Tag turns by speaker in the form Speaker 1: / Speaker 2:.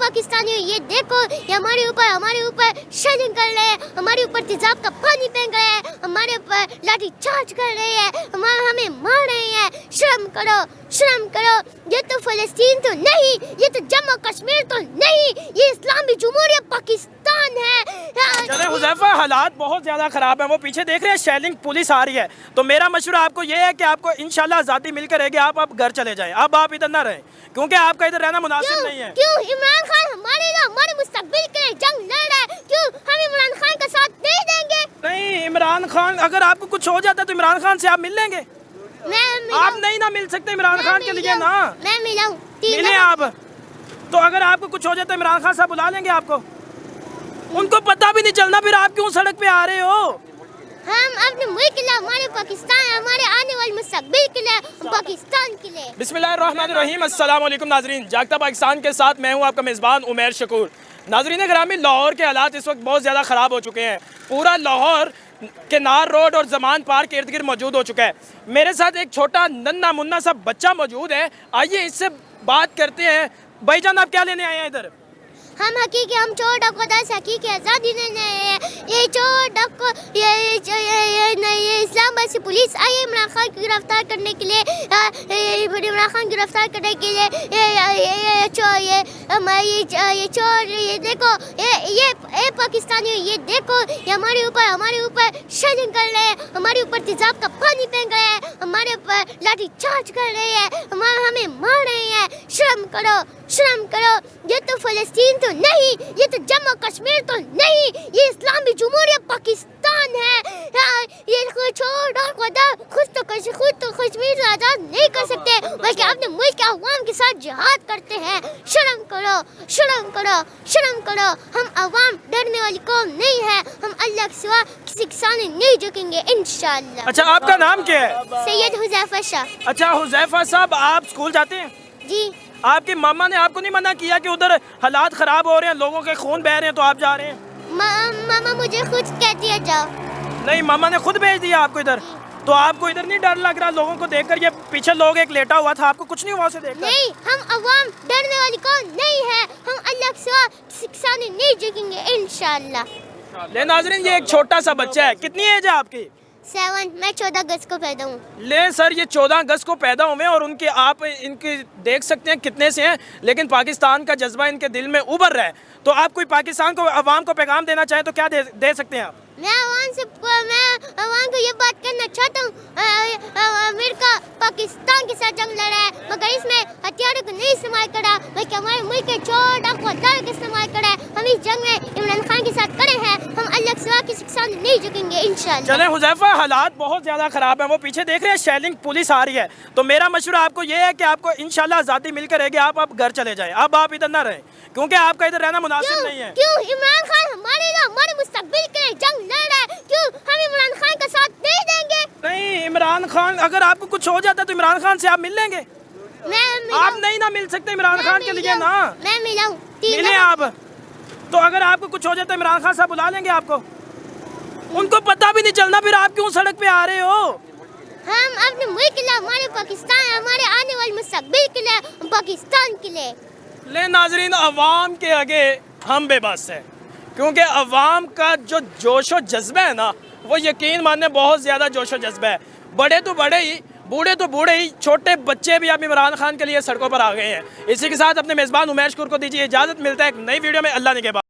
Speaker 1: पाकिस्तानी ये देखो, ये हमारे ऊपर शेलिंग कर रहे हैं, हमारे ऊपर तेजाब का पानी फेंक रहे हैं, हमारे ऊपर लाठी चार्ज कर रहे हैं, हमें मार रहे हैं। शर्म करो, शर्म करो। ये तो फलस्तीन तो नहीं, ये तो जम्मू कश्मीर तो नहीं, ये इस्लामी जमहूरियत पाकिस्तान है।
Speaker 2: चले हुज़ैफा, हालात बहुत ज़्यादा ख़राब है। वो पीछे देख रहे हैं, शेलिंग पुलिस आ रही है। तो मेरा मशवरा आपको ये है कि आपको इंशाल्लाह आज़ादी मिलकर रहेगी। आप अब घर चले जाएं, अब आप इधर ना रहें, क्योंकि आपका इधर रहना मुनासिब नहीं है।
Speaker 1: क्यों इमरान खान हमारे मुस्तकबिल के लिए जंग लड़ रहा है, क्यों हम इमरान खान का साथ नहीं देंगे?
Speaker 2: नहीं, इमरान खान, अगर आपको कुछ हो जाता है तो इमरान खान से आप मिल लेंगे। आप नहीं ना मिल सकते इमरान खान के लिए ना।
Speaker 1: मैं मिलाऊं,
Speaker 2: मिले आप। तो अगर आपको कुछ हो जाता है इमरान खान साहब बुला लेंगे आपको। उनको पता भी नहीं चलना फिर आप क्यों सड़क पे आ रहे हो।
Speaker 1: हम अपने मुल्क के लिए, हमारे पाकिस्तान, हमारे आने वाले मुस्तकबिल के लिए, पाकिस्तान के लिए।
Speaker 2: बिस्मिल्लाहिर्रहमानिर्रहीम। अस्सलाम वालेकुम नाजरीन, जागता पाकिस्तान के साथ मैं हूँ आपका मेज़बान उमैर शकूर। नाजरीन ग्रामी, लाहौर के हालात इस वक्त बहुत ज़्यादा ख़राब हो चुके हैं। पूरा लाहौर केनार रोड और जमान पार्क के इर्द गिर्द मौजूद हो चुका है। मेरे साथ एक छोटा नन्ना मुन्ना सा बच्चा मौजूद है। आइए इससे बात करते हैं। भाईजान, आप क्या लेने आए हैं इधर?
Speaker 1: हम हकीकी, हम चोर डाकू से हकीकी आज़ादी लेने आए हैं। ये चोर डाकू, ये इस्लामाबाद से पुलिस आई है इमरान खान को गिरफ्तार करने के लिए। इमरान खान गिरफ्तार करने के लिए ये चोर, ये देखो, ये पाकिस्तानी ये देखो, ये हमारे ऊपर शेलिंग कर रहे हैं, हमारे ऊपर तेजाब का पानी फेंक रहे हैं, हमारे ऊपर लाठी चार्ज कर रहे हैं, हमें मार रहे हैं। शर्म करो, शर्म करो। ये तो फलस्तीन तो नहीं, ये तो जम्मू कश्मीर तो नहीं, ये इस्लामी जमहूरियत पाकिस्तान है। ये छोड़ खुद तो कश्मीर आज़ाद नहीं कर सकते, बल्कि अपने मुल्क के अवाम के साथ जिहाद करते हैं। शर्म करो, शर्म करो, शर्म करो। हम अवाम डरने वाली कौम नहीं है, हम अल्लाह के सिवा किसी के सामने नहीं झुकेंगे इंशाअल्लाह।
Speaker 2: अच्छा, आपका नाम क्या है?
Speaker 1: सैयद हुज़ैफा शाह।
Speaker 2: अच्छा हुज़ैफा साहब, आप स्कूल जाते हैं?
Speaker 1: जी।
Speaker 2: आपकी मामा ने आपको नहीं मना किया कि उधर हालात ख़राब हो रहे हैं, लोगों के खून बह रहे हैं, तो आप जा रहे हैं?
Speaker 1: मामा मुझे खुद कहती है जाओ।
Speaker 2: नहीं, मामा ने खुद भेज दिया आपको इधर। तो आपको इधर नहीं डर लग रहा लोगों को देखकर? ये पीछे लोग एक लेटा हुआ था, आपको कुछ नहीं हुआ उसे देखकर?
Speaker 1: नहीं, हम अवाम डरने वाली कौन नहीं है, हम अल्लाह के सिवा किसी के सामने नहीं झुकेंगे इंशाअल्लाह।
Speaker 2: ले नाजरीन, ये एक छोटा सा बच्चा है। कितनी एज है आपकी?
Speaker 1: 7। मैं 14 अगस्त को पैदा हूँ।
Speaker 2: ले सर, ये 14 अगस्त को पैदा हुए और उनके आप इनके देख सकते हैं कितने से हैं, लेकिन पाकिस्तान का जज्बा इनके दिल में उभर रहा है। तो आप कोई पाकिस्तान को, अवाम को पैगाम देना चाहें तो क्या दे सकते हैं आप?
Speaker 1: मैं अवाम को ये बात करना चाहता हूँ, अमेरिका पाकिस्तान के साथ जंग लड़ा है, मगर इसमें हथियारों को नहीं इस्तेमाल करा, बल्कि हमारे मुल्क के चोर डाकू हथियारों का इस्तेमाल करा है। हम इस जंग में इमरान खान के साथ खड़े हैं, हम अल्लाह के सिवा किसी के सामने नहीं झुकेंगे इंशाअल्लाह।
Speaker 2: चले हुज़ैफा, हालात बहुत ज़्यादा ख़राब है। वो पीछे देख रहे हैं, शेलिंग पुलिस आ रही है। तो मेरा मशवरा आपको ये है कि आपको इंशाल्लाह आज़ादी मिलकर रहेगी। आप अब घर चले जाएं, अब आप इधर ना रहें, क्योंकि आपका इधर रहना मुनासिब नहीं है।
Speaker 1: क्यों इमरान खान हमारे मुस्तकबिल के लिए जंग लड़ रहा है, क्यों हम इमरान खान का साथ नहीं देंगे?
Speaker 2: नहीं, इमरान खान, अगर आपको कुछ हो जाता है तो इमरान खान से आप मिल लेंगे। आप नहीं ना मिल सकते इमरान खान के लिए ना।
Speaker 1: मैं मिलाऊं,
Speaker 2: मिले आप। तो अगर आपको कुछ हो जाता है इमरान खान साहब बुला लेंगे आपको। उनको पता भी नहीं चलना फिर आप क्यों सड़क पे आ रहे हो।
Speaker 1: हम अपने मुल्क के लिए, हमारे पाकिस्तान, हमारे आने वाले मुस्तकबिल के लिए, पाकिस्तान के लिए।
Speaker 2: ले नाजरीन, अवाम के आगे हम बेबस हैं, क्योंकि अवाम का जो जोश व जज्बा है ना, वो यकीन मानने बहुत ज़्यादा जोश व जज्बा है। बड़े तो बड़े ही, बूढ़े तो बूढ़े ही, छोटे बच्चे भी अब इमरान खान के लिए सड़कों पर आ गए हैं। इसी के साथ अपने मेज़बान उमैर शकूर को दीजिए इजाज़त। मिलता है एक नई वीडियो में। अल्लाह ने के बाद।